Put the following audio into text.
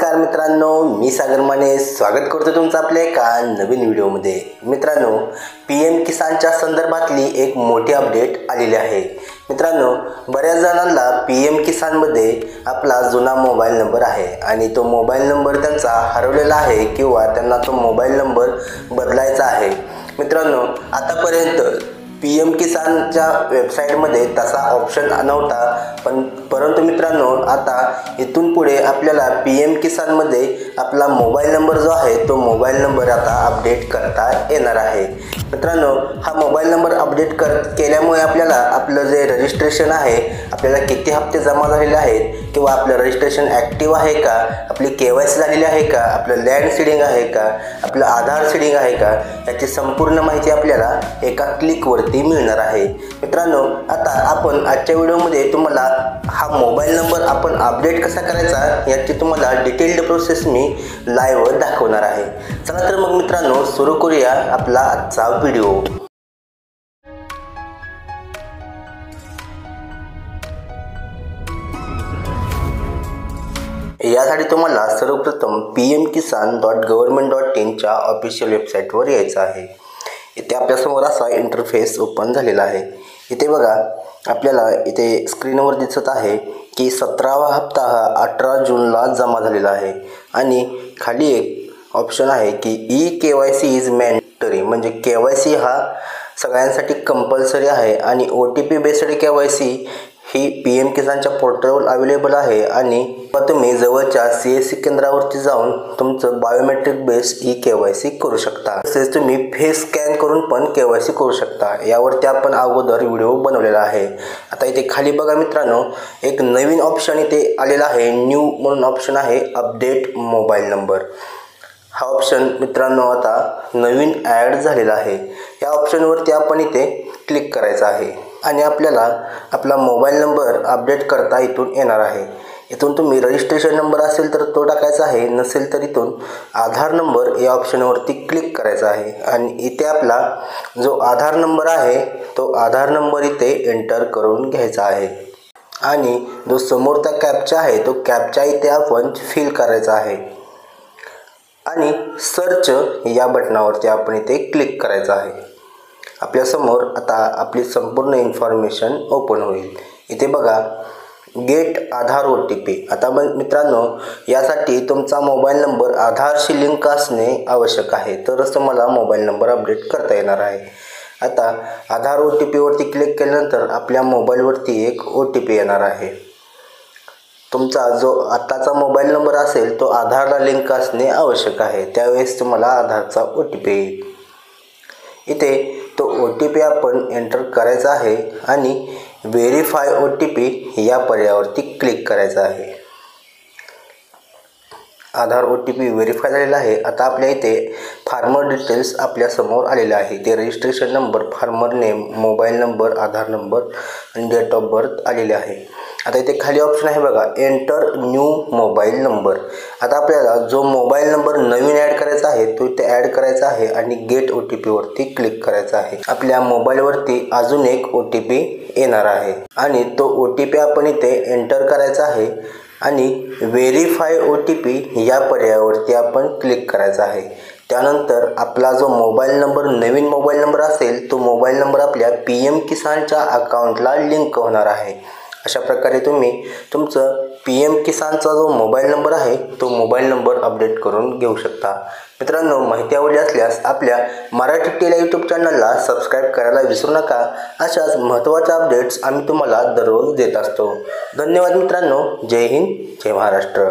नमस्कार मित्रांनो, मी सागर माने स्वागत करतो तुमचं आपल्या एका नवीन व्हिडिओमध्ये। मित्रांनो, पीएम किसानच्या संदर्भातली एक मोठी अपडेट आलेली आहे। मित्रांनो, बऱ्याच जणांना पीएम किसानमध्ये आपला जुना मोबाईल नंबर आहे आणि तो मोबाईल नंबर त्यांचा हरवलेला आहे किंवा त्यांना तो मोबाईल नंबर बदलायचा आहे। मित्रांनो, आतापर्यंत पीएम किसानच्या वेबसाईटमध्ये तसा ऑप्शन नव्हता, परंतु मित्रांनो आता इथून पुढे आपल्याला पीएम किसानमध्ये आपला मोबाईल नंबर जो आहे तो मोबाईल नंबर आता अपडेट करता येणार आहे। मित्रांनो, हा मोबाईल नंबर अपडेट केल्यामुळे आपल्याला आपलं जे रजिस्ट्रेशन आहे, आपल्याला किती हप्ते जमा झालेले आहेत किंवा आपलं रजिस्ट्रेशन ॲक्टिव्ह आहे का, आपली केवायसी झालेली आहे का, आपलं लँड सीडिंग आहे का, आपलं आधार सीडिंग आहे का, याची संपूर्ण माहिती आपल्याला एका क्लिकवरती मिळणार आहे। मित्रांनो, आता आपण आजच्या व्हिडिओमध्ये तुम्हाला हा मोबाईल नंबर आपण अपडेट कसा करायचा याची तुम्हाला डिटेल्ड प्रोसेस मी लाईव्ह दाखवणार आहे। चला तर मग मित्रांनो, सुरू करूया आपला आजचा व्हिडिओ। यासाठी तुम्हाला सर्वप्रथम pmkisan.government.in च्या ऑफिशियल वेबसाईटवर यायचं आहे। इथे आपल्यासमोर असा इंटरफेस ओपन झालेला आहे। इथे बघा, आपल्याला इथे स्क्रीनवर दिसत आहे की 17वा हप्ता हा 18 जूनला जमा झालेला आहे आणि खाली एक ऑप्शन आहे की KYC इज मॅन्डेटरी, म्हणजे KYC हा सगळ्यांसाठी कंपल्सरी आहे आणि OTP बेस्ड KYC ही पीएम किसानच्या पोर्टलवर अवेलेबल आहे आणि तुम्ही जवळच्या CSC केंद्रावरती जाऊन तुमचं बायोमेट्रिक बेस्ड KYC करू शकता। तसेच तुम्ही फेस स्कॅन करून पण KYC करू शकता। यावरती आपण अगोदर व्हिडिओ बनवलेला आहे। आता इथे खाली बघा मित्रांनो, एक नवीन ऑप्शन इथे आलेला आहे, न्यू म्हणून ऑप्शन आहे, अपडेट मोबाईल नंबर। हा ऑप्शन मित्रांनो आता नवीन ॲड झालेला आहे। या ऑप्शनवरती आपण इथे क्लिक करायचं आहे आणि आपल्याला आपला मोबाईल नंबर अपडेट करता इथून येणार आहे। इथून तुम्ही रजिस्ट्रेशन नंबर असेल तर तो टाकायचा आहे, नसेल तर इथून आधार नंबर या ऑप्शनवरती क्लिक करायचा आहे आणि इथे आपला जो आधार नंबर आहे तो आधार नंबर इथे एंटर करून घ्यायचा आहे आणि जो समोरचा कॅप्चा आहे तो कॅप्चा इथे आपण फिल करायचा आहे आणि सर्च या बटनावरती आपण इथे क्लिक करायचं आहे। आपल्यासमोर आता आपली संपूर्ण इन्फॉर्मेशन ओपन होईल। इथे बघा, गेट आधार OTP। आता मित्रांनो, यासाठी तुमचा मोबाईल नंबर आधारशी लिंक असणे आवश्यक आहे, तरच तुम्हाला मोबाईल नंबर अपडेट करता येणार आहे। आता आधार OTP वरती क्लिक केल्यानंतर आपल्या मोबाईलवरती एक OTP येणार आहे। तुमचा जो आत्ताचा मोबाईल नंबर असेल तो आधारला लिंक असणे आवश्यक आहे, त्यावेळेस तुम्हाला आधारचा OTP येईल। इथे तो OTP आपण एंटर करायचा आहे आणि व्हेरीफाय OTP या पर्यायावरती क्लिक करायचं आहे। आधार OTP व्हेरीफाय झालेला आहे। आता आपल्या इथे फार्मर डिटेल्स आपल्या समोर आलेले आहे। ते registration number, farmer name, mobile number, Aadhaar number आणि डेट ऑफ बर्थ आलेले आहे। आता इथे खाली ऑप्शन आहे बघा, एंटर न्यू मोबाईल नंबर। आता आपल्याला जो मोबाईल नंबर नवीन ॲड करायचा आहे तो इथे ॲड करायचा आहे आणि गेट OTP वरती क्लिक करायचा आहे। आपल्या मोबाईलवरती अजून एक OTP येणार आहे आणि तो OTP आपण इथे एंटर करायचा आहे आणि व्हेरीफाय OTP या पर्यायावरती आपण क्लिक करायचं आहे। त्यानंतर आपला जो मोबाईल नंबर नवीन मोबाईल नंबर असेल तो मोबाईल नंबर आपल्या पीएम किसानच्या अकाउंटला लिंक होणार आहे। अशा प्रकारे तुम्ही तुमचं पीएम किसानचा जो मोबाईल नंबर आहे तो मोबाईल नंबर अपडेट करून घेऊ शकता। मित्रांनो, माहिती आवडली असल्यास आपल्या मराठी टेला यूट्यूब चॅनलला सबस्क्राईब करायला विसरू नका। अशाच महत्त्वाच्या अपडेट्स आम्ही तुम्हाला दररोज देत असतो। धन्यवाद मित्रांनो, जय हिंद, जय महाराष्ट्र।